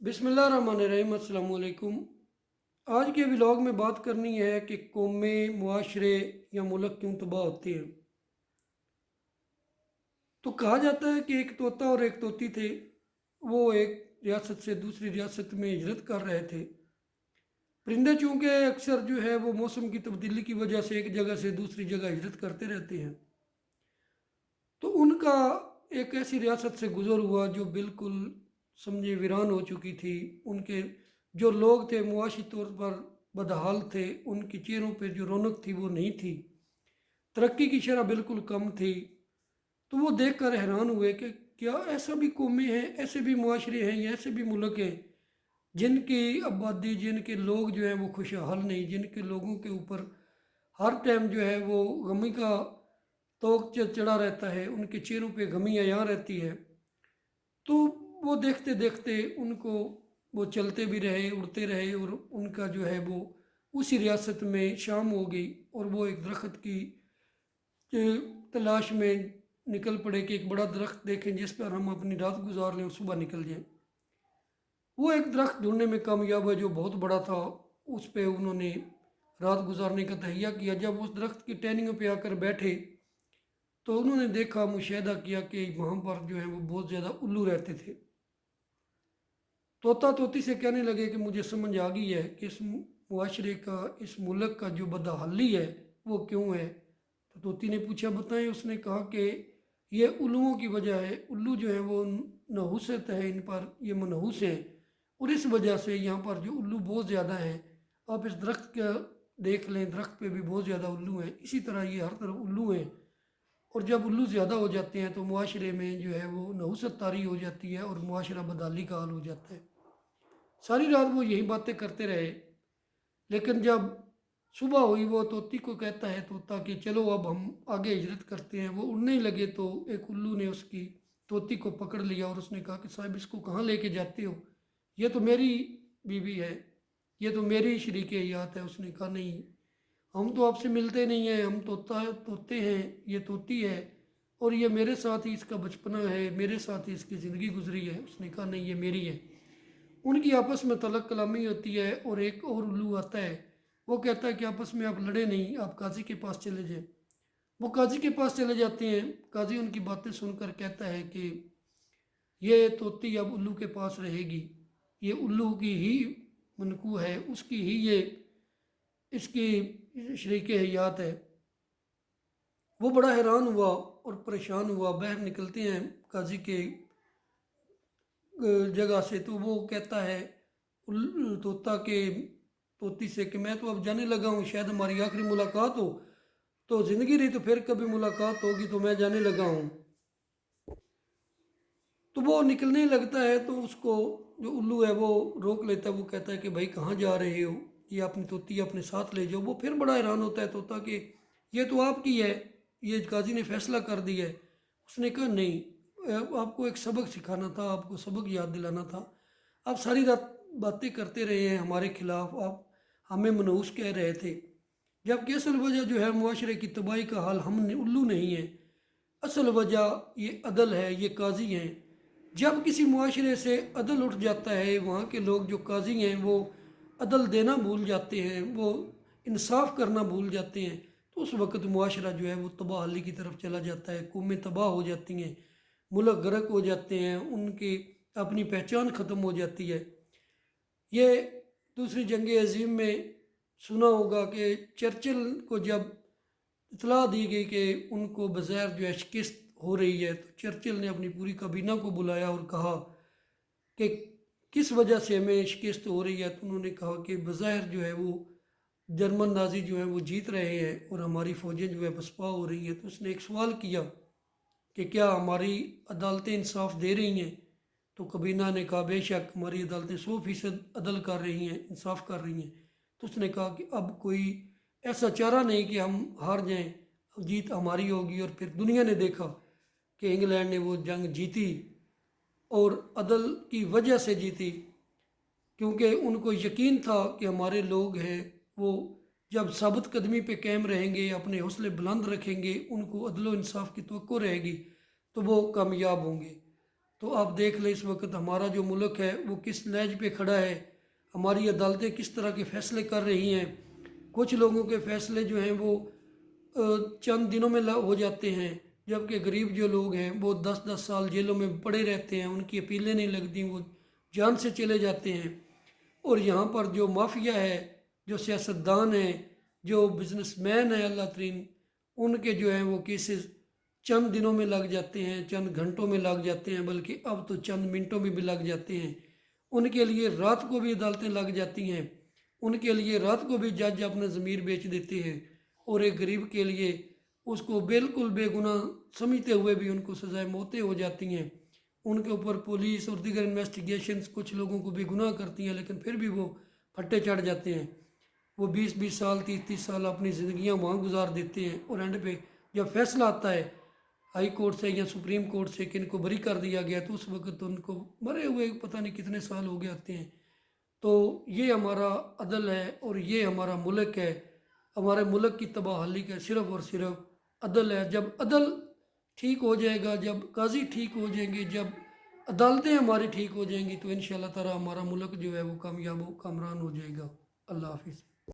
बिस्मिल्लाहिर्रहमानिर्रहीम। अस्सलाम वालेकुम। आज के व्लॉग में बात करनी है कि कौमें, मुआशरे या मुल्क क्यों तबाह होते हैं। तो कहा जाता है कि एक तोता और एक तोती थे। वो एक रियासत से दूसरी रियासत में हिजरत कर रहे थे। परिंदे चूँकि अक्सर जो है वो मौसम की तब्दीली की वजह से एक जगह से दूसरी जगह हिजरत करते रहते हैं। तो उनका एक ऐसी रियासत से गुज़र हुआ जो बिल्कुल समझे वीरान हो चुकी थी। उनके जो लोग थे मुआशी तौर पर बदहाल थे, उनके चेहरों पे जो रौनक थी वो नहीं थी, तरक्की की शरह बिल्कुल कम थी। तो वो देख कर हैरान हुए कि क्या ऐसा भी कौमें हैं, ऐसे भी मुआशरे हैं, या ऐसे भी मुल्क हैं जिनकी आबादी, जिनके लोग जो हैं वो खुशहाल नहीं, जिनके लोगों के ऊपर हर टाइम जो है वो गमी का तोक चढ़ा रहता है, उनके चेहरों पे गमी आया रहती है। तो वो देखते देखते उनको, वो चलते भी रहे, उड़ते रहे, और उनका जो है वो उसी रियासत में शाम हो गई और वो एक दरख्त की तलाश में निकल पड़े कि एक बड़ा दरख्त देखें जिस पर हम अपनी रात गुजार लें और सुबह निकल जाएं। वो एक दरख्त ढूंढने में कामयाब है जो बहुत बड़ा था। उस पे उन्होंने रात गुजारने का तहैया किया। जब उस दरख्त की टहनियों पे आकर बैठे तो उन्होंने देखा, मुशाहिदा किया कि वहाँ पर जो है वो बहुत ज़्यादा उल्लू रहते थे। तोता तोती से कहने लगे कि मुझे समझ आ गई है कि इस मुआशरे का, इस मुल्क का जो बदहाली है वो क्यों है। तो तोती ने पूछा, बताएं। उसने कहा कि ये उल्लुओं की वजह है। उल्लू जो है वो नहुसत है इन पर, ये मनहूस हैं, और इस वजह से यहाँ पर जो उल्लू बहुत ज़्यादा हैं। आप इस दरख्त का देख लें, दरख्त पे भी बहुत ज़्यादा उल्लू हैं, इसी तरह ये हर तरफ उल्लू हैं। और जब उल्लू ज़्यादा हो जाते हैं तो मुआशरे में जो है वो नहुसत तारी हो जाती है और मुआशरा बदहाली का हाल हो जाता है। सारी रात वो यही बातें करते रहे। लेकिन जब सुबह हुई वो तोती को कहता है तोता कि चलो अब हम आगे हिजरत करते हैं। वो उड़ने ही लगे तो एक उल्लू ने उसकी तोती को पकड़ लिया और उसने कहा कि साहब इसको कहाँ लेके जाते हो, ये तो मेरी बीवी है, ये तो मेरी शरीक हयात है। उसने कहा नहीं, हम तो आपसे मिलते नहीं हैं, हम तोते हैं, ये तोती है, और ये मेरे साथ ही इसका बचपना है, मेरे साथ ही इसकी ज़िंदगी गुजरी है। उसने कहा नहीं, ये मेरी है। उनकी आपस में तलक कलामी होती है और एक और उल्लू आता है। वो कहता है कि आपस में आप लड़े नहीं, आप काजी के पास चले जाएं। वो काजी के पास चले जाते हैं। काजी उनकी बातें सुनकर कहता है कि ये तोती अब उल्लू के पास रहेगी, ये उल्लू की ही मनकू है, उसकी ही ये इसकी शरीक हयात है। वो बड़ा हैरान हुआ और परेशान हुआ। बाहर निकलते हैं काजी के जगह से तो वो कहता है तोता के तोती से कि मैं तो अब जाने लगा हूँ, शायद हमारी आखिरी मुलाकात हो। तो ज़िंदगी रही तो फिर कभी मुलाकात होगी, तो मैं जाने लगा हूँ। तो वो निकलने लगता है तो उसको जो उल्लू है वो रोक लेता है। वो कहता है कि भाई कहाँ जा रहे हो, ये अपनी तोती अपने साथ ले जाओ। वो फिर बड़ा हैरान होता है तोता कि ये तो आपकी है, ये काजी ने फैसला कर दिया है। उसने कहा नहीं, आपको एक सबक सिखाना था, आपको सबक याद दिलाना था। आप सारी रात बातें करते रहे हैं हमारे खिलाफ, आप हमें मनहूस कह रहे थे, जबकि असल वजह जो है मुआशरे की तबाही का हाल हम उल्लू नहीं है। असल वजह ये अदल है, ये काजी हैं। जब किसी मुआशरे से अदल उठ जाता है, वहाँ के लोग जो काजी हैं वो अदल देना भूल जाते हैं, वो इंसाफ करना भूल जाते हैं, तो उस वक़्त मुआशरा जो है वो तबाही की तरफ चला जाता है। कौमें तबाह हो जाती हैं, मुल्क गर्क हो जाते हैं, उनकी अपनी पहचान ख़त्म हो जाती है। ये दूसरी जंग अज़ीम में सुना होगा कि चर्चिल को जब इतला दी गई कि उनको बज़ैर जो है शिकस्त हो रही है, तो चर्चिल ने अपनी पूरी काबीना को बुलाया और कहा कि किस वजह से हमें शिकस्त हो रही है। तो उन्होंने कहा कि बज़ाहिर जो है वो जर्मन नाजी जो है वो जीत रहे हैं और हमारी फ़ौजें जो है पसपा हो रही हैं। तो उसने एक सवाल किया कि क्या हमारी अदालतें इंसाफ दे रही हैं। तो कबीना ने कहा बेशक हमारी अदालतें 100% अदल कर रही हैं, इंसाफ कर रही हैं। तो उसने कहा कि अब कोई ऐसा चारा नहीं कि हम हार जाएं, अब जीत हमारी होगी। और फिर दुनिया ने देखा कि इंग्लैंड ने वो जंग जीती और अदल की वजह से जीती, क्योंकि उनको यकीन था कि हमारे लोग हैं वो जब साबित कदमी पे कायम रहेंगे, अपने हौसले बुलंद रखेंगे, उनको अदल व इंसाफ की तवक्को रहेगी, तो वो कामयाब होंगे। तो आप देख लें इस वक्त हमारा जो मुल्क है वो किस नहज पे खड़ा है, हमारी अदालतें किस तरह के फ़ैसले कर रही हैं। कुछ लोगों के फ़ैसले जो हैं वो चंद दिनों में हो जाते हैं, जबकि गरीब जो लोग हैं वो 10-10 साल जेलों में पड़े रहते हैं, उनकी अपीलें नहीं लगती, वो जान से चले जाते हैं। और यहाँ पर जो माफिया है, जो सियासतदान हैं, जो बिजनेसमैन हैं अल्लाह तरीन, उनके जो हैं वो केसेस चंद दिनों में लग जाते हैं, चंद घंटों में लग जाते हैं, बल्कि अब तो चंद मिनटों में भी लग जाते हैं। उनके लिए रात को भी अदालतें लग जाती हैं, उनके लिए रात को भी जज अपना ज़मीर बेच देते हैं, और एक गरीब के लिए उसको बिल्कुल बेगुनाह समझते हुए भी उनको सज़ाएं मौतें हो जाती हैं। उनके ऊपर पुलिस और दीगर इन्वेस्टिगेशंस कुछ लोगों को बेगुनाह करती हैं, लेकिन फिर भी वो फट्टे चढ़ जाते हैं। वो 20-20 साल 30-30 साल अपनी ज़िंदगियां वहाँ गुजार देते हैं, और एंड पे जब फैसला आता है हाई कोर्ट से या सुप्रीम कोर्ट से कि इनको बरी कर दिया गया, तो उस वक्त तो उनको मरे हुए पता नहीं कितने साल हो गए आते हैं। तो ये हमारा अदल है और ये हमारा मुल्क है। हमारे मुल्क की तबाहली का सिर्फ़ और सिर्फ अदल है। जब अदल ठीक हो जाएगा, जब काजी ठीक हो जाएंगे, जब अदालतें हमारी ठीक हो जाएंगी, तो इंशाअल्लाह ताला हमारा मुल्क जो है वो कामयाब हो कामरान हो जाएगा। अल्लाह हाफिज़।